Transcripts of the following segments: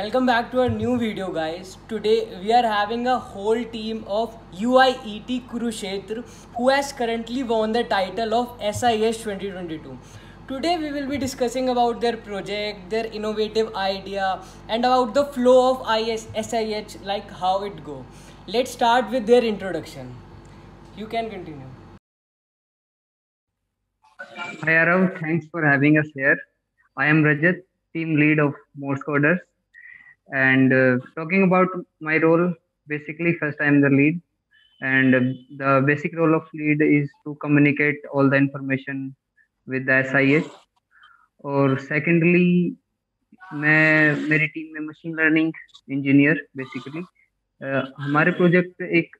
Welcome back to our new video, guys. Today we are having a whole team of UIET Kurukshetra who has currently won the title of SIH 2022. Today we will be discussing about their project, their innovative idea, and about the flow of SIH, like how it go. Let's start with their introduction. You can continue. Hi Arav, thanks for having us here. I am Rajat, team lead of Morse Coders. And talking about my role, basically, first I am the lead. And the basic role of lead is to communicate all the information with the SIH. और secondly, मैं मेरी team में machine learning engineer basically हमारे project एक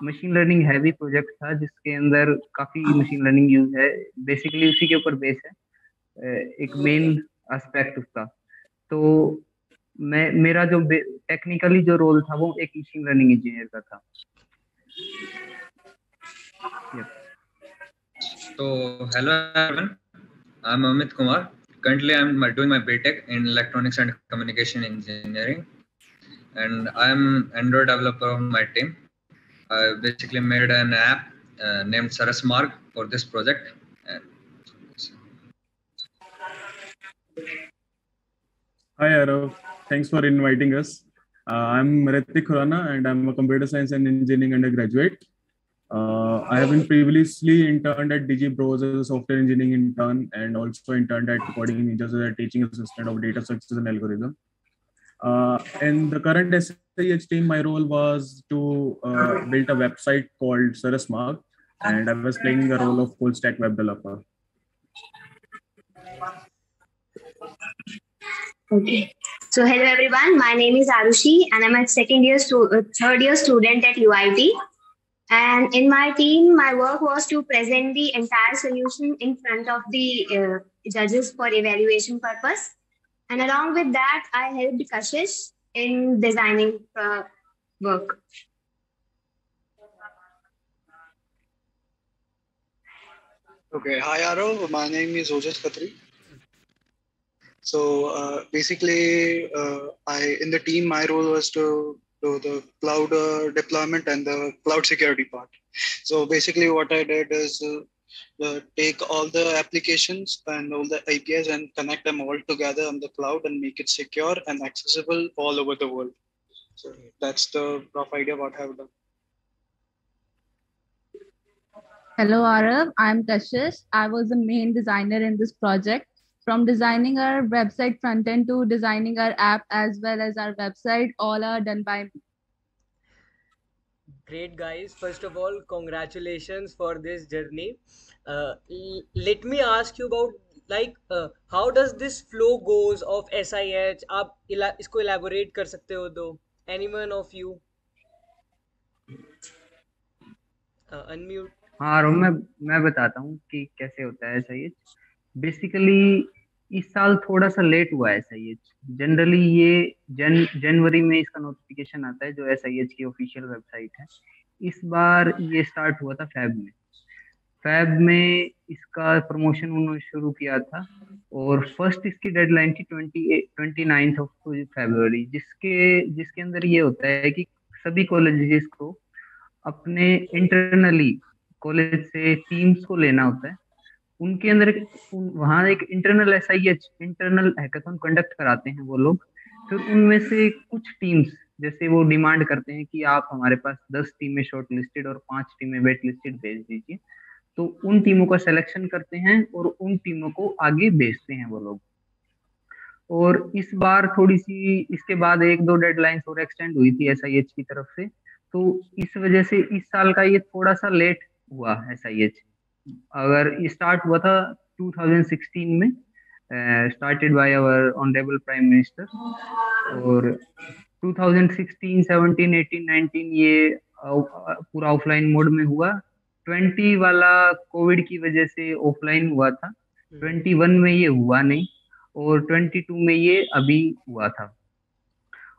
machine learning heavy project था जिसके अंदर काफी मशीन लर्निंग यूज है बेसिकली उसी के ऊपर बेस है एक मेन एस्पेक्ट उसका तो मैं मेरा जो टेक्निकली जो रोल था वो एक मशीन लर्निंग इंजीनियर का था. So, hello everyone. I'm Amit Kumar. Currently, I'm doing my BTech in Electronics and Communication Engineering, and I'm Android developer of my team. I basically made an app named Sarasmarg for this project. Hi Arav, thanks for inviting us. I'm Ritik Khurana and I'm a computer science and engineering undergraduate. I have been previously interned at DigiBros as a software engineering intern and also interned at Coding Ninjas as a teaching assistant of data structures and algorithm. In the current SIH team, my role was to build a website called Sarasmarg, and I was playing the role of full stack web developer. Okay. So hello everyone, my name is Arushi and I'm a third year student at UIT. And in my team, my work was to present the entire solution in front of the judges for evaluation purpose. And along with that, I helped Kashish in designing work. Okay, hi Arav, my name is Ojas Khatri. So basically, in the team, my role was to do the cloud deployment and the cloud security part. So basically what I did is take all the applications and all the APIs and connect them all together on the cloud and make it secure and accessible all over the world. So that's the rough idea what I have done. Hello Arav, I'm Kashish. I was the main designer in this project. From designing our website front end to designing our app as well as our website, all are done by me. Great, guys. First of all, congratulations for this journey. Let me ask you about how does this flow goes of SIH? आप इसको elaborate कर सकते हो तो? Anyone of you? Unmute. हाँ रोम मैं बताता हूँ कि कैसे होता है SIH. बेसिकली इस साल थोड़ा सा लेट हुआ है SIH. जनरली ये जनवरी में इसका नोटिफिकेशन आता है जो SIH की ऑफिशियल वेबसाइट है. इस बार ये स्टार्ट हुआ था फेब में इसका प्रमोशन उन्होंने शुरू किया था और फर्स्ट इसकी डेडलाइन थी 29th ऑफ फरवरी जिसके अंदर ये होता है कि सभी कॉलेजेस को अपने इंटरनली कॉलेज से टीम्स को लेना होता है. उनके अंदर वहाँ एक internal SIH internal hackathon conduct कराते हैं वो लोग. फिर उनमें से कुछ टीम्स जैसे वो डिमांड करते हैं कि आप हमारे पास 10 टीमें शॉर्ट लिस्टेड और 5 टीमें वेट लिस्टेड भेज दीजिए. तो उन टीमों का सिलेक्शन करते हैं और उन टीमों को आगे भेजते हैं वो लोग. और इस बार थोड़ी सी इसके बाद 1-2 डेडलाइंस और एक्सटेंड हुई थी SIH की तरफ से. तो इस वजह से इस साल का ये थोड़ा सा लेट हुआ SIH. अगर ये स्टार्ट हुआ था 2016 में started by our honourable prime minister और 2016, 17, 18, 19 ये पूरा ऑफलाइन मोड में हुआ. 20 वाला कोविड की वजह से ऑफलाइन हुआ था. 21 में ये हुआ नहीं और 22 में ये अभी हुआ था.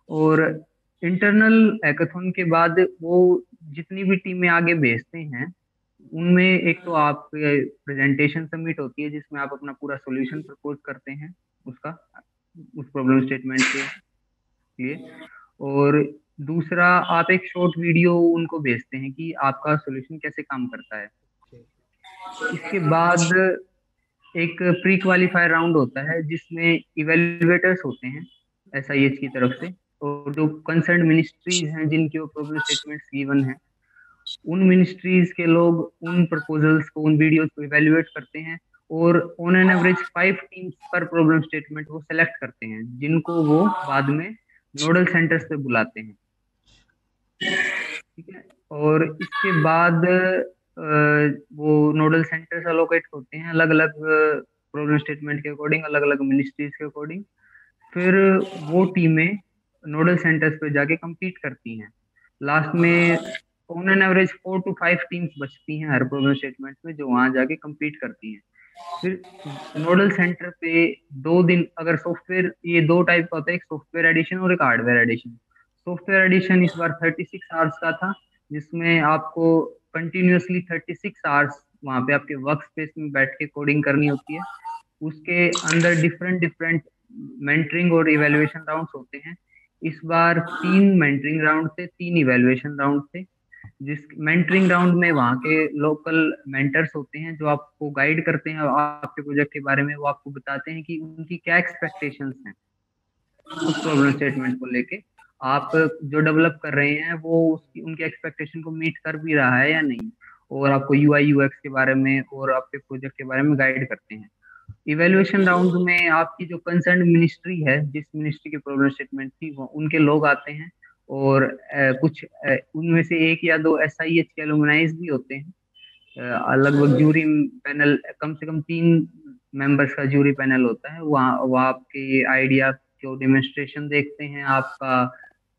और इंटरनल हैकाथन के बाद वो जितनी भी टीमें आगे भेजते हैं उनमें एक तो आप प्रेजेंटेशन सबमिट होती है जिसमें आप अपना पूरा सॉल्यूशन प्रपोज करते हैं उस प्रॉब्लम स्टेटमेंट के लिए। और दूसरा, आप एक शॉर्ट वीडियो उनको भेजते हैं कि आपका सॉल्यूशन कैसे काम करता है। इसके बाद एक प्री क्वालिफायर राउंड होता है जिसमें इवेल्युएटर्स होते हैं SIH की तरफ से, और जो कंसर्न मिनिस्ट्रीज हैं जिनके प्रॉब्लम स्टेटमेंट्स गिवन हैं, उन मिनिस्ट्रीज के लोग उन प्रपोजल्स को, उन वीडियोस को इवेल्युएट करते हैं, और ऑन एन एवरेज 5 टीम्स पर प्रॉब्लम स्टेटमेंट वो सेलेक्ट करते हैं, जिनको वो बाद में नोडल सेंटर्स पे बुलाते हैं। ठीक है। और इसके बाद वो नोडल सेंटर्स अलोकेट होते हैं अलग अलग प्रॉब्लम स्टेटमेंट के अकॉर्डिंग, अलग अलग मिनिस्ट्रीज के अकॉर्डिंग। फिर वो टीमें नोडल सेंटर्स पे जाके compete करती हैं। लास्ट में on an average 4 to 5 teams बचती हैं हर प्रॉब्लम स्टेटमेंट में, जो वहां जाके compete करती हैं। फिर नोडल सेंटर पे 2 दिन, अगर सॉफ्टवेयर, ये 2 टाइप का होता है, एक सॉफ्टवेयर एडिशन और एक हार्डवेयर एडिशन। सॉफ्टवेयर एडिशन इस बार 36 आवर्स का था, जिसमें आपको कंटिन्यूअसली 36 आवर्स वहां पे आपके वर्क स्पेस में बैठ के कोडिंग करनी होती है। उसके अंदर डिफरेंट डिफरेंट मेंटरिंग और इवेल्युएशन राउंड्स होते हैं। इस बार 3 मेंटरिंग राउंड थे, 3 इवेल्युएशन राउंड थे। जिस मेंटरिंग राउंड में वहाँ के लोकल मेंटर्स होते हैं जो आपको गाइड करते हैं आपके प्रोजेक्ट के बारे में। वो आपको बताते हैं कि उनकी क्या एक्सपेक्टेशंस हैं उस प्रॉब्लम स्टेटमेंट को लेके, आप जो डेवलप कर रहे हैं वो उसकी, उनके एक्सपेक्टेशन को मीट कर भी रहा है या नहीं, और आपको UI UX के बारे में और आपके प्रोजेक्ट के बारे में गाइड करते हैं। इवेल्युएशन राउंड में आपकी जो कंसर्न मिनिस्ट्री है, जिस मिनिस्ट्री की प्रॉब्लम स्टेटमेंट थी, वो उनके लोग आते हैं, और कुछ उनमें से 1 या 2 SIH के एलुमनाइज भी होते हैं। लगभग जूरी पैनल, कम से कम 3 मेंबर्स का जूरी पैनल होता है। वहाँ आपके आइडिया को डेमोन्स्ट्रेशन देखते हैं,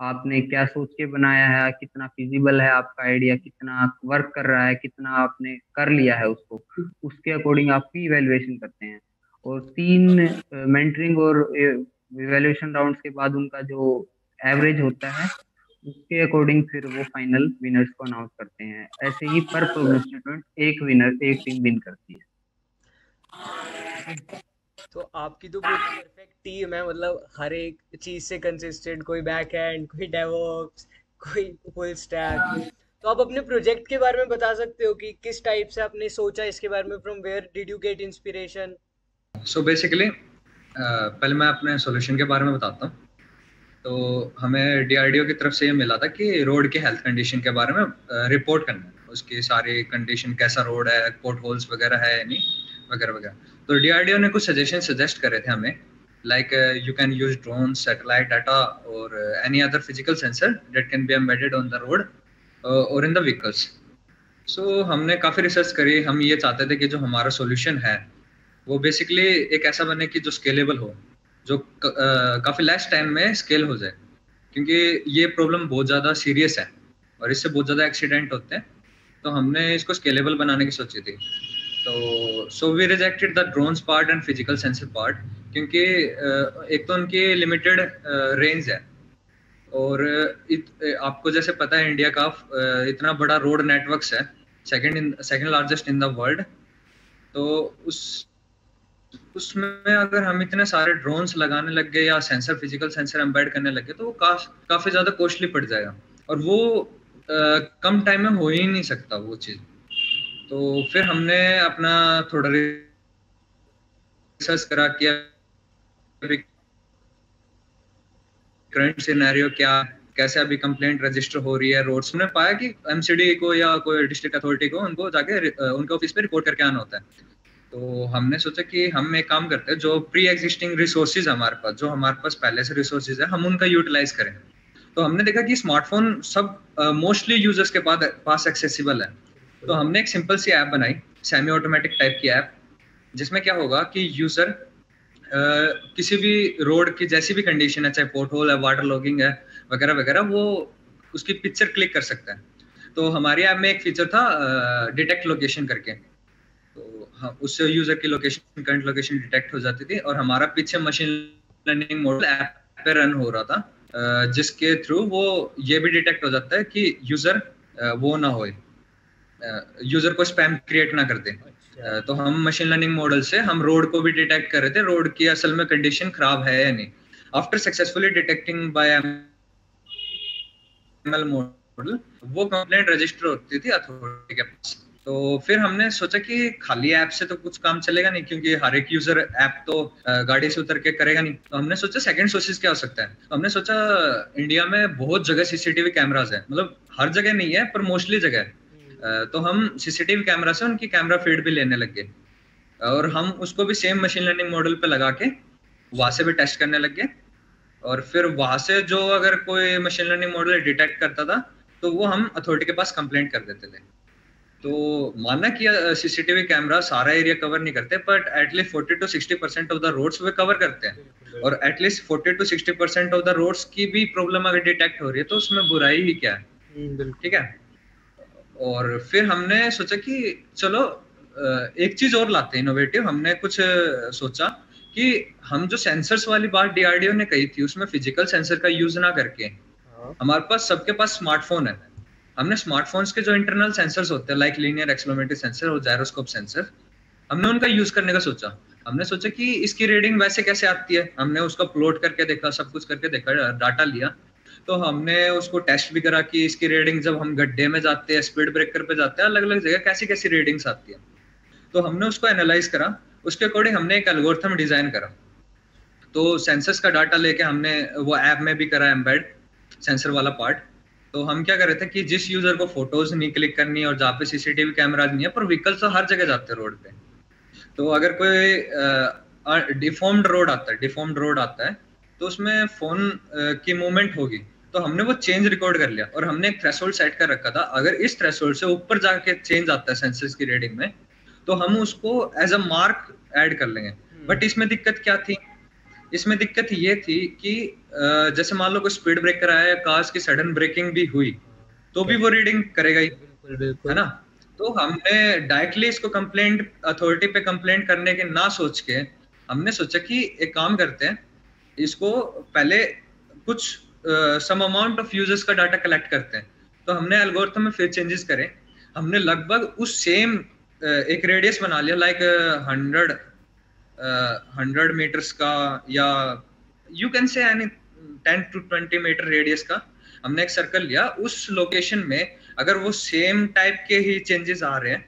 आपने क्या सोच के बनाया है, कितना फिजिबल है आपका आइडिया, कितना वर्क कर रहा है, कितना आपने कर लिया है उसको, उसके अकॉर्डिंग आपकी इवेल्युएशन करते हैं। और 3 मेंटरिंग और इवेल्युएशन राउंड्स के बाद उनका जो एवरेज होता है, उसके अकॉर्डिंग फिर वो फाइनल विनर्स को अनाउंस करते हैं। ऐसे ही पर प्रॉब्लम स्टेटमेंट एक टीम विन करती है। तो आपकी तो पूरी परफेक्ट टीम है, मतलब हर एक चीज से कंसिस्टेंट, कोई बैक एंड, कोई डेवऑप्स, कोई फुल स्टैक। तो आप अपने प्रोजेक्ट के बारे में बता सकते हो कि किस टाइप से आपने सोचा इसके बारे में, from where did you get inspiration? So basically पहले मैं अपने सॉल्यूशन के बारे में बताता हूँ। तो हमें DRDO की तरफ से ये मिला था कि रोड के हेल्थ कंडीशन के बारे में रिपोर्ट करना है, उसकी सारी कंडीशन, कैसा रोड है, पोर्ट होल्स वगैरह है या नहीं, वगैरह वगैरह। तो DRDO ने कुछ सजेस्ट करे थे हमें, like you can use drone, satellite data और any other physical sensor that can be embedded on the road और इन द व्हीकल्स। सो हमने काफ़ी रिसर्च करी। हम ये चाहते थे कि जो हमारा सॉल्यूशन है वो बेसिकली एक ऐसा बने कि जो स्केलेबल हो, जो काफ़ी लेस टाइम में स्केल हो जाए, क्योंकि ये प्रॉब्लम बहुत ज़्यादा सीरियस है और इससे बहुत ज़्यादा एक्सीडेंट होते हैं। तो हमने इसको स्केलेबल बनाने की सोची थी। तो so we rejected the drones part and physical sensor part, क्योंकि एक तो उनकी लिमिटेड रेंज है, और आपको जैसे पता है इंडिया का इतना बड़ा रोड नेटवर्क्स है, second largest in the world. तो उसमें अगर हम इतने सारे ड्रोन्स लगाने लग गए या फिजिकल सेंसर एम्बेड करने लगे तो वो काफी ज्यादा कॉस्टली पड़ जाएगा, और वो कम टाइम में हो ही नहीं सकता वो चीज। तो फिर हमने अपना थोड़ा रिसर्च करा कि करंट सिनेरियो क्या, कैसे अभी कंप्लेंट रजिस्टर हो रही है रोड्स। हमने पाया कि MCD को या कोई डिस्ट्रिक्ट अथॉरिटी को उनको जाके उनके ऑफिस पे रिपोर्ट करके आना होता है। तो हमने सोचा कि हम एक काम करते हैं, जो प्री एग्जिस्टिंग रिसोर्सेज हमारे पास, जो हमारे पास पहले से रिसोर्सेज है, हम उनका यूटिलाइज करें। तो हमने देखा कि स्मार्टफोन सब मोस्टली यूजर्स के पास एक्सेसिबल है। तो हमने एक सिंपल सी ऐप बनाई, सेमी ऑटोमेटिक टाइप की ऐप, जिसमें क्या होगा कि यूजर किसी भी रोड की जैसी भी कंडीशन है, चाहे पोर्ट होल है, वाटर लॉगिंग है, वगैरह वगैरह, वो उसकी पिक्चर क्लिक कर सकता है। तो हमारी ऐप में एक फीचर था डिटेक्ट लोकेशन करके। तो हाँ, उससे यूजर की लोकेशन, करंट लोकेशन डिटेक्ट हो जाती थी, और हमारा पीछे मशीन लर्निंग मॉडल ऐप पे रन हो रहा था, जिसके थ्रू वो ये भी डिटेक्ट हो जाता है कि यूजर वो ना होए, यूजर को स्पैम क्रिएट ना कर दे। तो हम मशीन लर्निंग मॉडल से हम रोड को भी डिटेक्ट कर रहे थे, रोड की असल में कंडीशन खराब है या नहीं। After successfully detecting by ML model वो कंप्लेंट रजिस्टर होती थी अथॉरिटी के पास। तो फिर हमने सोचा कि खाली ऐप से तो कुछ काम चलेगा नहीं, क्योंकि हर एक यूजर ऐप तो गाड़ी से उतर के करेगा नहीं। तो हमने सोचा सेकंड सोर्सेज क्या हो सकता है। तो हमने सोचा इंडिया में बहुत जगह सीसीटीवी कैमरास है, मतलब हर जगह नहीं है पर मोस्टली जगह है। तो हम सीसीटीवी कैमरा से उनकी कैमरा फीड भी लेने लग गए और हम उसको भी सेम मशीन लर्निंग मॉडल पे लगा के वहां से भी टेस्ट करने लग गए। और फिर वहां से जो अगर कोई मशीन लर्निंग मॉडल डिटेक्ट करता था तो वो हम अथॉरिटी के पास कंप्लेंट कर देते थे। तो माना कि सीसीटीवी कैमरा सारा एरिया कवर नहीं करते, but at least 40 to 60% of the roads वे कवर करते हैं। और at least 40 to 60% of the roads की भी प्रॉब्लम अगर डिटेक्ट हो रही है तो उसमें बुराई ही क्या है। ठीक है। और फिर हमने सोचा कि चलो एक चीज और लाते हैं इनोवेटिव। हमने कुछ सोचा कि हम जो सेंसर्स वाली बात डीआरडीओ ने कही थी उसमें फिजिकल सेंसर का यूज ना करके हमारे पास सबके पास स्मार्टफोन है। हमने स्मार्टफोन्स के जो इंटरनल सेंसर्स होते हैं लाइक लीनियर एक्सेलेरोमीटर सेंसर और जायरोस्कोप सेंसर, हमने उनका यूज करने का सोचा। हमने सोचा कि इसकी रीडिंग वैसे कैसे आती है, हमने उसका प्लॉट करके देखा, सब कुछ करके देखा, डाटा लिया। तो हमने उसको टेस्ट भी करा कि इसकी रीडिंग जब हम गड्ढे में जाते हैं, स्पीड ब्रेकर पे जाते हैं, अलग अलग जगह कैसी कैसी रीडिंग्स आती है। तो हमने उसको एनालाइज करा, उसके अकॉर्डिंग हमने एक एल्गोरिथम डिजाइन करा। तो सेंसर्स का डाटा लेके हमने वो ऐप में भी करा एम्बेड सेंसर वाला पार्ट। तो हम क्या कर रहे थे कि जिस यूजर को फोटोज नहीं क्लिक करनी है और जहाँ पे सीसीटीवी कैमराज नहीं है, पर व्हीकल्स तो हर जगह जाते हैं रोड पे। तो अगर कोई डिफॉर्म्ड रोड आता है तो उसमें फोन की मूवमेंट होगी। तो हमने वो चेंज रिकॉर्ड कर लिया और हमने एक थ्रेशोल्ड सेट कर रखा था। अगर इस थ्रेशोल्ड से ऊपर जाके चेंज आता है सेंसर्स की रीडिंग में तो हम उसको एज अ मार्क ऐड कर लेंगे। बट इसमें दिक्कत क्या थी? इसमें दिक्कत ये थी कि जैसे मान लो कोई स्पीड ब्रेकर आया, कार्स की सडन ब्रेकिंग भी हुई तो भी वो रीडिंग करेगा ही, है ना। तो हमने डायरेक्टली इसको कंप्लेंट अथॉरिटी पे कंप्लेंट करने के ना सोच के हमने सोचा कि एक काम करते हैं, इसको पहले कुछ सम अमाउंट ऑफ यूजर्स का डाटा कलेक्ट करते हैं। तो हमने एल्गोरिथम में फिर चेंजेस करे। हमने लगभग उस सेम एक रेडियस बना लिया लाइक 100 मीटर्स का, या you can say any 10 to 20 metre radius का हमने एक सर्कल लिया। उस लोकेशन में अगर वो सेम टाइप के ही चेंजेस आ रहे हैं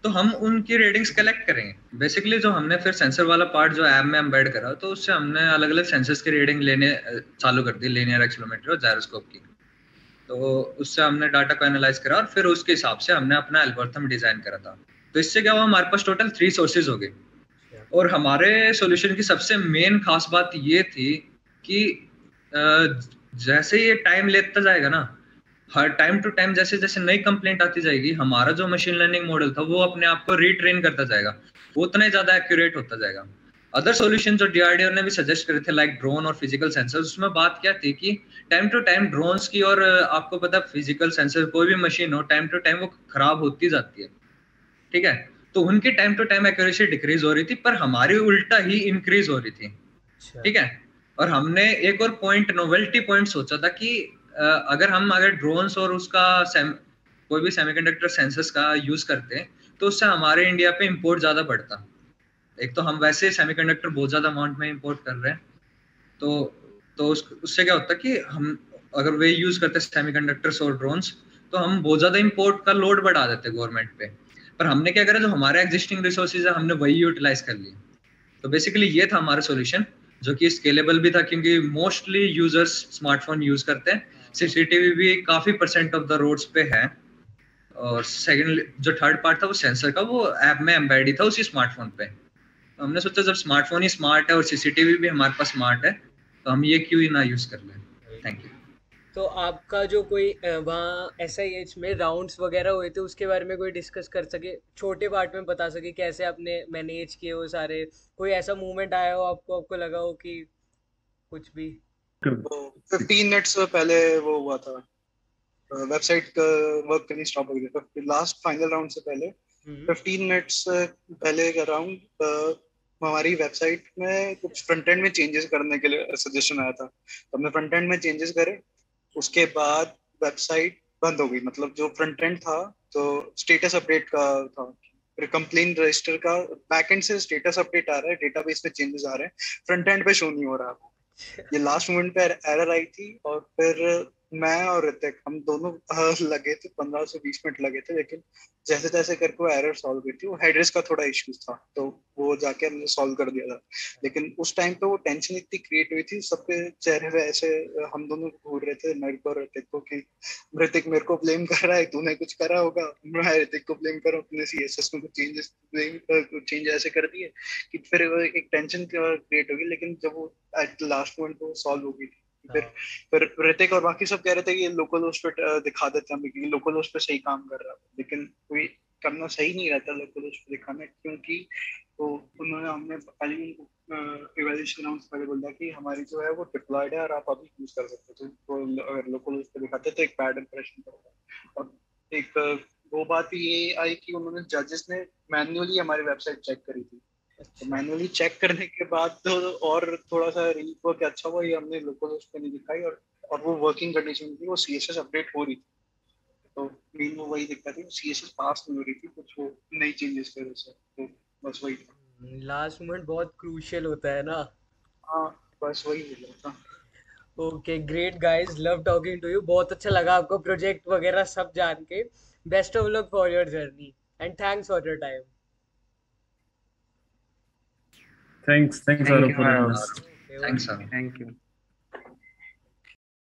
तो हम उनकी रीडिंग्स कलेक्ट करेंगे। बेसिकली जो हमने फिर सेंसर वाला पार्ट जो ऐप में एम्बेड करा तो उससे हमने अलग अलग सेंसर्स की रीडिंग लेने चालू कर दी, लीनियर एक्सेलेरोमीटर और जायरोस्कोप की। तो उससे हमने डाटा को एनालाइज करा और फिर उसके हिसाब से हमने अपना एल्गोरिथम डिजाइन करा था। तो इससे क्या हुआ, हमारे पास टोटल 3 सोर्सेज हो गए। और हमारे सॉल्यूशन की सबसे मेन खास बात ये थी कि जैसे ये टाइम लेता जाएगा ना, हर टाइम टू टाइम जैसे जैसे नई कंप्लेंट आती जाएगी, हमारा जो मशीन लर्निंग मॉडल था वो अपने आप को रीट्रेन करता जाएगा, वो उतना ही ज्यादा एक्यूरेट होता जाएगा। अदर सॉल्यूशन जो डीआरडीओ ने भी सजेस्ट करे थे लाइक ड्रोन और फिजिकल सेंसर, उसमें बात क्या थी कि टाइम टू टाइम ड्रोन्स की और आपको पता फिजिकल सेंसर कोई भी मशीन हो टाइम टू टाइम वो खराब होती जाती है। ठीक है। तो उनकी time to time accuracy decrease हो रही थी पर हमारी उल्टा ही इंक्रीज हो रही थी। ठीक है। और हमने एक और पॉइंट, नोवेल्टी पॉइंट सोचा था कि अगर ड्रोन्स और उसका कोई भी सेमीकंडक्टर सेंसर्स का यूज करते तो उससे हमारे इंडिया पे इंपोर्ट ज्यादा बढ़ता। एक तो हम वैसे सेमीकंडक्टर बहुत ज्यादा अमाउंट में इंपोर्ट कर रहे हैं, तो उससे क्या होता है कि हम अगर वे यूज करते सेमीकंडक्टर्स और ड्रोन्स तो हम बहुत ज्यादा इंपोर्ट का लोड बढ़ा देते गवर्नमेंट पे। पर हमने क्या करा, जो हमारे एग्जिस्टिंग रिसोर्सेज है हमने वही यूटिलाइज कर लिए। तो बेसिकली ये था हमारा सॉल्यूशन जो कि स्केलेबल भी था क्योंकि मोस्टली यूजर्स स्मार्टफोन यूज करते हैं। सीसीटीवी भी काफी % ऑफ द रोड्स पे है। और सेकंड जो थर्ड पार्ट था वो सेंसर का, वो ऐप में एम्बेड ही था उसी स्मार्टफोन पे। तो हमने सोचा जब स्मार्टफोन ही स्मार्ट है और सीसीटीवी भी हमारे पास स्मार्ट है तो हम ये क्यों ही ना यूज कर लें। Thank you. तो आपका जो कोई वहाँ SIH में राउंड्स वगैरह हुए थे उसके बारे में कोई डिस्कस कर सके, छोटे पार्ट में बता सके कैसे आपने मैनेज किए वो सारे, कोई ऐसा मूवमेंट आया हो आपको लगा हो कि कुछ भी? 15 मिनट्स पहले वो हुआ था, वेबसाइट का वर्क करनी स्टॉप हो गई था लास्ट फाइनल राउंड से पहले। 15 मिनट्स पहले का राउंड हमारी वेबसाइट में कुछ फ्रंट एंड में चेंजेस करने के लिए सजेशन आया था। तो हमने फ्रंट एंड में चेंजेस करे, उसके बाद वेबसाइट बंद हो गई। मतलब जो फ्रंट एंड था तो स्टेटस अपडेट का था, फिर कंप्लेंट रजिस्टर का बैक एंड से स्टेटस अपडेट आ रहा है, डेटाबेस में चेंजेस आ रहे हैं, फ्रंट एंड पे शो नहीं हो रहा। ये लास्ट मोमेंट पे एरर आई थी, और फिर मैं और ऋतिक हम दोनों लगे थे, 15 से 20 मिनट लगे थे, लेकिन जैसे तैसे करके वो एरर सॉल्व हुई थी। वो हेडरेस का थोड़ा इश्यूज था, तो वो जाके हमने सॉल्व कर दिया था। लेकिन उस टाइम पे वो टेंशन इतनी क्रिएट हुई थी, सबके चेहरे पे ऐसे हम दोनों घूर रहे थे, मेरे को और ऋतिक को, कि ऋतिक मेरे को ब्लेम कर रहा है, तूने कुछ करा होगा, मैं ऋतिक को ब्लेम कर रहा हूँ, तूने सीएसएस में कुछ चेंज ऐसे कर दिए, कि फिर एक टेंशन क्रिएट होगी। लेकिन जब वो एट लास्ट मोमेंट वो सॉल्व हो गई थी, फिर ऋतिक और बाकी सब कह रहे थे कि ये लोकल होस्ट पे दिखा देते हैं, क्योंकि लोकल होस्ट पे सही काम कर रहा है। लेकिन कोई करना सही नहीं रहता लोकल होस्ट पे दिखाना, क्योंकि तो उन्होंने हमने पहले इवैल्यूएशन राउंड से पहले बोला कि हमारी जो है वो डिप्लॉयड है और आप अभी यूज कर सकते हो। तो अगर लोकल होस्ट पे दिखाते तो एक बैड इंप्रेशन पड़ेगा। और एक वो बात ये आई कि उन्होंने जजेस ने मैन्युअली हमारी वेबसाइट चेक करी थी। तो मैनुअली चेक करने के बाद तो और थोड़ा सा रीवर्क अच्छा हुआ, ये हमने लोकल होस्ट पे नहीं दिखाई, और वो वर्किंग कंडीशन थी, वो सीएसएस अपडेट हो रही थी। तो मेन वो वही दिक्कत थी, सीएसएस पास नहीं हो रही थी, कुछ वो नई चेंजेस की वजह से। तो बस वही था। लास्ट मोमेंट बहुत क्रूशियल होता है ना। हाँ, बस वही मिला था। Okay great guys, love talking to you. बहुत अच्छा लगा आपको प्रोजेक्ट वगैरह सब जान के। Best of luck for your journey and thanks for your time. Thanks, Thank Arav, you, for having Arav. us. Okay, Thanks, okay. Anu. Thank you.